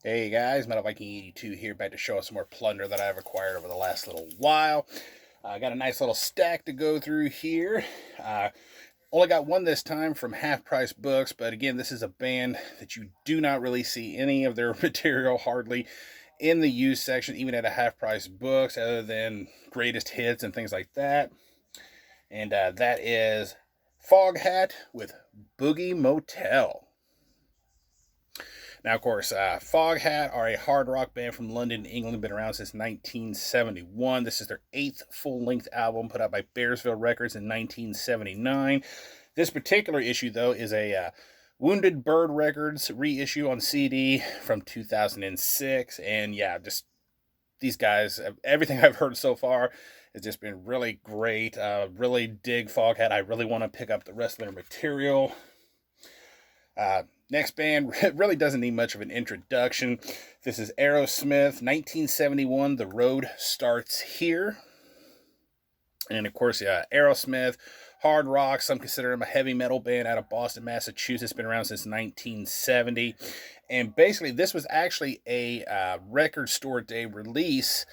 Hey guys, Metal Viking 82 here, back to show us some more plunder that I've acquired over the last little while. I got a nice little stack to go through here. Uh, Only got one this time from Half Price Books, but again, this is a band that you do not really see any of their material hardly in the used section, even at a Half Price Books, other than greatest hits and things like that. And that is Foghead with Boogie Motel. Now, of course, Foghat are a hard rock band from London, England, been around since 1971. This is their eighth full length album put out by Bearsville Records in 1979. This particular issue, though, is a Wounded Bird Records reissue on CD from 2006. And yeah, just these guys, everything I've heard so far has just been really great. Really dig Foghat. I really want to pick up the rest of their material. Next band really doesn't need much of an introduction. This is Aerosmith, 1971. The Road Starts Here. And of course, yeah, Aerosmith, hard rock. Some consider them a heavy metal band out of Boston, Massachusetts. Been around since 1970. And basically, this was actually a record store day release.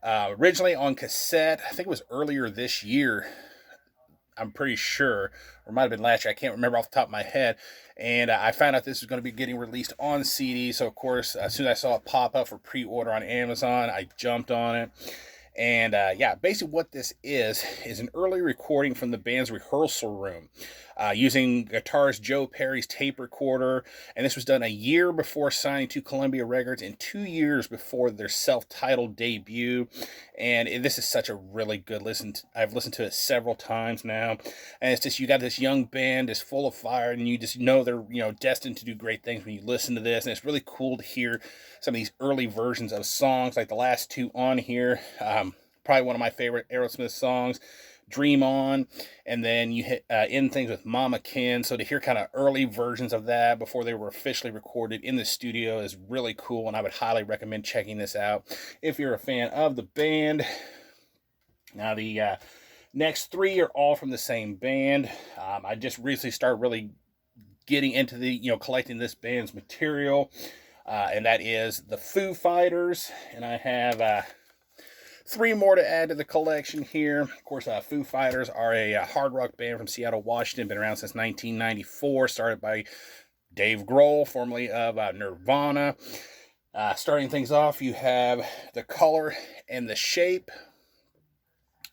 Originally on cassette. I think it was earlier this year. I'm pretty sure, or it might have been last year. I can't remember off the top of my head. And I found out this was going to be getting released on CD. So, of course, as soon as I saw it pop up for pre-order on Amazon, I jumped on it. And yeah, basically what this is an early recording from the band's rehearsal room using guitarist Joe Perry's tape recorder. And this was done a year before signing to Columbia Records and 2 years before their self-titled debut. And this is such a really good listen. I've listened to it several times now. And it's just, you got this young band that's full of fire, and you just know they're, destined to do great things when you listen to this. And it's really cool to hear some of these early versions of songs, like the last two on here. Probably one of my favorite Aerosmith songs, Dream On, and then you hit end things with Mama Ken. So to hear kind of early versions of that before they were officially recorded in the studio is really cool, and I would highly recommend checking this out if you're a fan of the band. Now the next three are all from the same band. I just recently started really getting into the collecting this band's material, and that is the Foo Fighters, and I have three more to add to the collection here. Of course, Foo Fighters are a hard rock band from Seattle, Washington. Been around since 1994. Started by Dave Grohl, formerly of Nirvana. Starting things off, you have The Color and the Shape.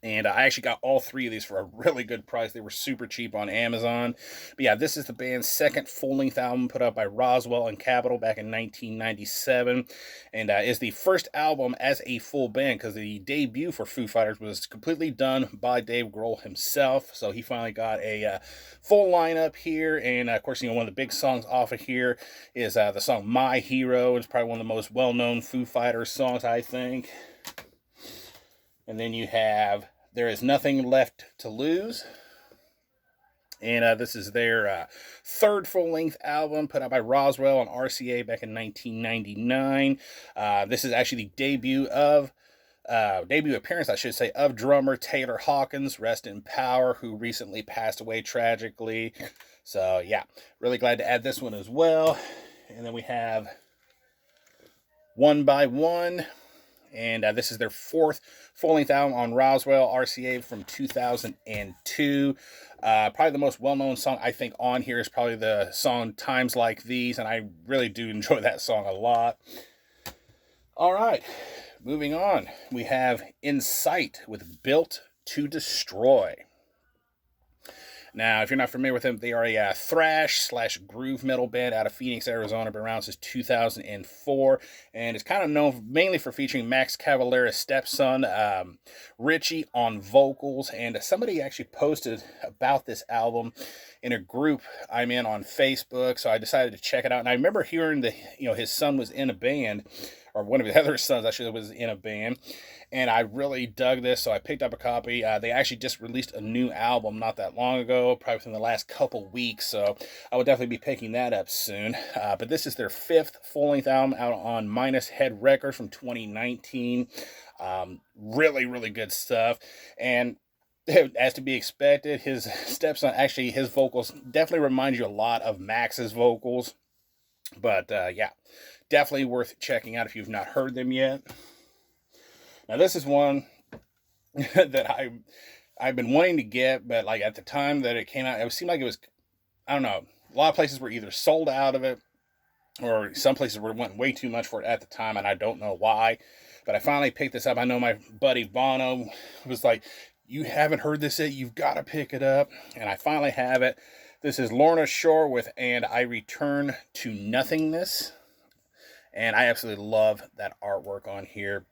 And I actually got all three of these for a really good price. They were super cheap on Amazon. But yeah, this is the band's second full-length album put out by Roswell and Capitol back in 1997. And is the first album as a full band, because the debut for Foo Fighters was completely done by Dave Grohl himself. So he finally got a full lineup here. And of course, one of the big songs off of here is the song My Hero. It's probably one of the most well-known Foo Fighters songs, I think. And then you have There Is Nothing Left to Lose. And this is their third full-length album put out by Roswell on RCA back in 1999. This is actually the debut appearance, I should say, of drummer Taylor Hawkins, rest in power, who recently passed away tragically. So yeah, really glad to add this one as well. And then we have One by One. And this is their fourth full-length album on Roswell RCA from 2002. Probably the most well-known song I think on here is probably the song Times Like These, and I really do enjoy that song a lot. All right, moving on. We have In Sight with Built to Destroy. Now, if you're not familiar with them, they are a thrash/groove metal band out of Phoenix, Arizona. Been around since 2004, and it's kind of known mainly for featuring Max Cavalera's stepson, Richie, on vocals. And somebody actually posted about this album in a group I'm in on Facebook, so I decided to check it out. And I remember hearing his son was in a band, or one of his other sons, I should say, was in a band. And I really dug this, so I picked up a copy. They actually just released a new album not that long ago, probably within the last couple weeks, so I will definitely be picking that up soon. But this is their fifth full-length album out on Minus Head Records from 2019. Really, really good stuff. And as to be expected, his stepson, actually, his vocals definitely remind you a lot of Max's vocals. But yeah, definitely worth checking out if you've not heard them yet. Now this is one that I've been wanting to get, but like at the time that it came out, it seemed like it was, I don't know, a lot of places were either sold out of it, or some places were wanting way too much for it at the time, and I don't know why. But I finally picked this up. I know my buddy Bono was like, "You haven't heard this yet? You've got to pick it up." And I finally have it. This is Lana Shore with "And I Return to Nothingness," and I absolutely love that artwork on here.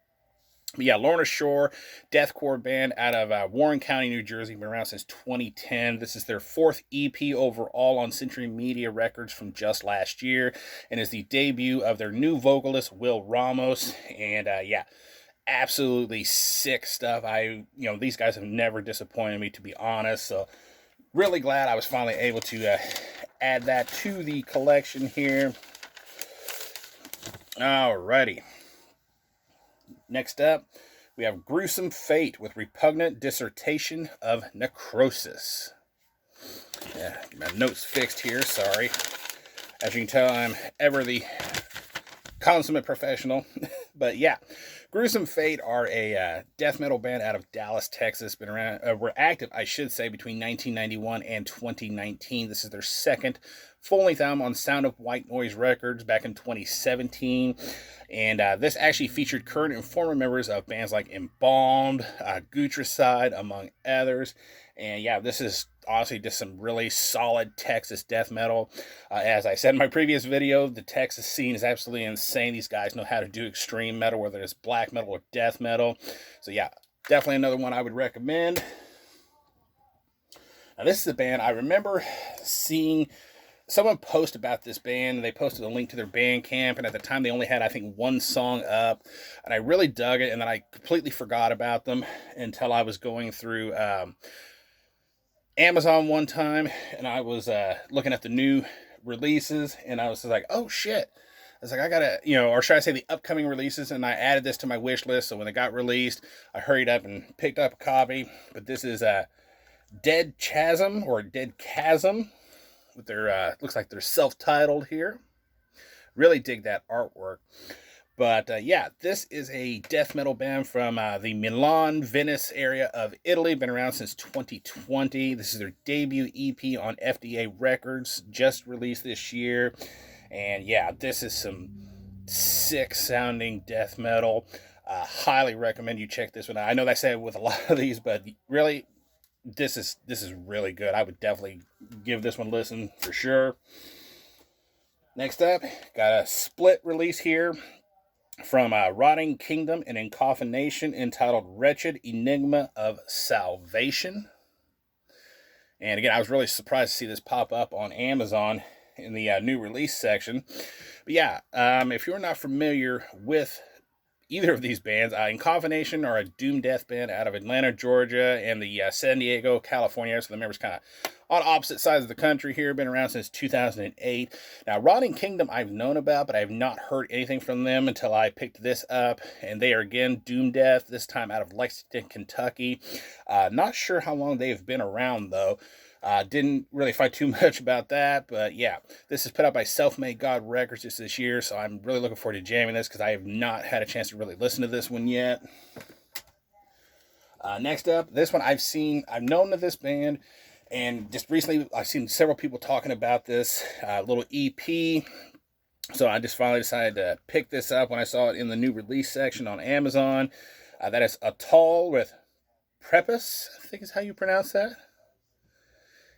But yeah, Lorna Shore, deathcore band out of Warren County, New Jersey. Been around since 2010. This is their 4th EP overall on Century Media Records from just last year, and is the debut of their new vocalist, Will Ramos. And yeah, absolutely sick stuff. These guys have never disappointed me, to be honest. So really glad I was finally able to add that to the collection here. Alrighty. Next up, we have Gruesome Fate with Repugnant Dissertation of Necrosis. Yeah, get my notes fixed here, sorry. As you can tell, I'm ever the consummate professional. But yeah, Gruesome Fate are a death metal band out of Dallas, Texas. Been around, were active, I should say, between 1991 and 2019. This is their second full-length album on Sound of White Noise Records back in 2017. And this actually featured current and former members of bands like Embalmed, Gutricide, among others. And yeah, this is honestly just some really solid Texas death metal. As I said in my previous video, the Texas scene is absolutely insane. These guys know how to do extreme metal, whether it's black metal or death metal. So yeah, definitely another one I would recommend. Now this is a band I remember seeing someone post about this band, and they posted a link to their Bandcamp, and at the time they only had, I think, one song up, and I really dug it, and then I completely forgot about them until I was going through Amazon one time, and I was looking at the new releases, and I was just like, oh shit. I was like, I gotta, or should I say the upcoming releases, and I added this to my wish list, so when it got released, I hurried up and picked up a copy. But this is Dead Chasm, or Dead Chasm, with their looks like they're self-titled here. Really dig that artwork. But yeah, this is a death metal band from the Milan, Venice area of Italy. Been around since 2020. This is their debut EP on FDA Records, just released this year. And yeah, this is some sick sounding death metal. Highly recommend you check this one out. I know I say it with a lot of these, but really, this is really good. I would definitely give this one a listen for sure. Next up, got a split release here from Rotting Kingdom and Encoffination, entitled Wretched Enigma of Salvation. And again, I was really surprised to see this pop up on Amazon in the new release section. But yeah, if you're not familiar with either of these bands, Encoffination are a doom death band out of Atlanta, Georgia, and the San Diego, California. So the members kind of on opposite sides of the country here. Been around since 2008. Now, Rotting Kingdom I've known about, but I have not heard anything from them until I picked this up. And they are, again, doom death, this time out of Lexington, Kentucky. Not sure how long they've been around, though. Didn't really find too much about that, but yeah, this is put out by Self-Made God Records just this year, so I'm really looking forward to jamming this because I have not had a chance to really listen to this one yet. Next up, this one I've known of this band, and just recently I've seen several people talking about this little EP, so I just finally decided to pick this up when I saw it in the new release section on Amazon. That is Atoll with Prepuce, I think is how you pronounce that.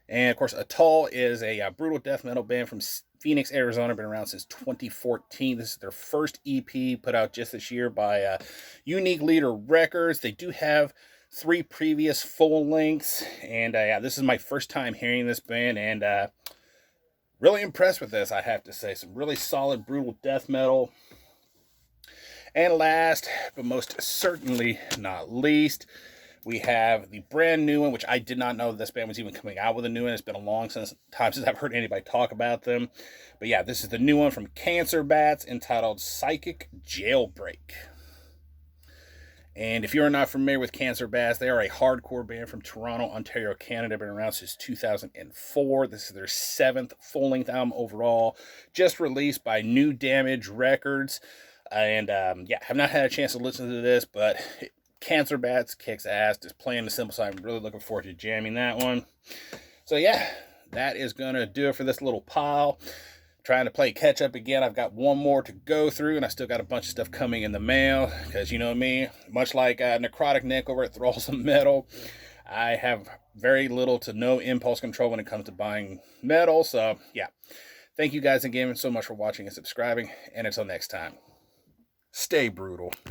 And of course, Atoll is a brutal death metal band from Phoenix, Arizona. Been around since 2014. This is their first EP put out just this year by Unique Leader Records. They do have 3 previous full lengths. And yeah, this is my first time hearing this band. And really impressed with this, I have to say. Some really solid, brutal death metal. And last, but most certainly not least, we have the brand new one, which I did not know this band was even coming out with a new one. It's been a long time since I've heard anybody talk about them. But yeah, this is the new one from Cancer Bats, entitled Psychic Jailbreak. And if you're not familiar with Cancer Bats, they are a hardcore band from Toronto, Ontario, Canada. Been around since 2004. This is their 7th full-length album overall, just released by New Damage Records. And yeah, have not had a chance to listen to this, but Cancer Bats kicks ass. Just plain and simple, so I'm really looking forward to jamming that one. So yeah, that is going to do it for this little pile. Trying to play catch up again. I've got one more to go through, and I still got a bunch of stuff coming in the mail, because you know me, much like Necrotic Nick over at Thralls of Metal, I have very little to no impulse control when it comes to buying metal. So yeah, thank you guys again so much for watching and subscribing, and until next time, stay brutal.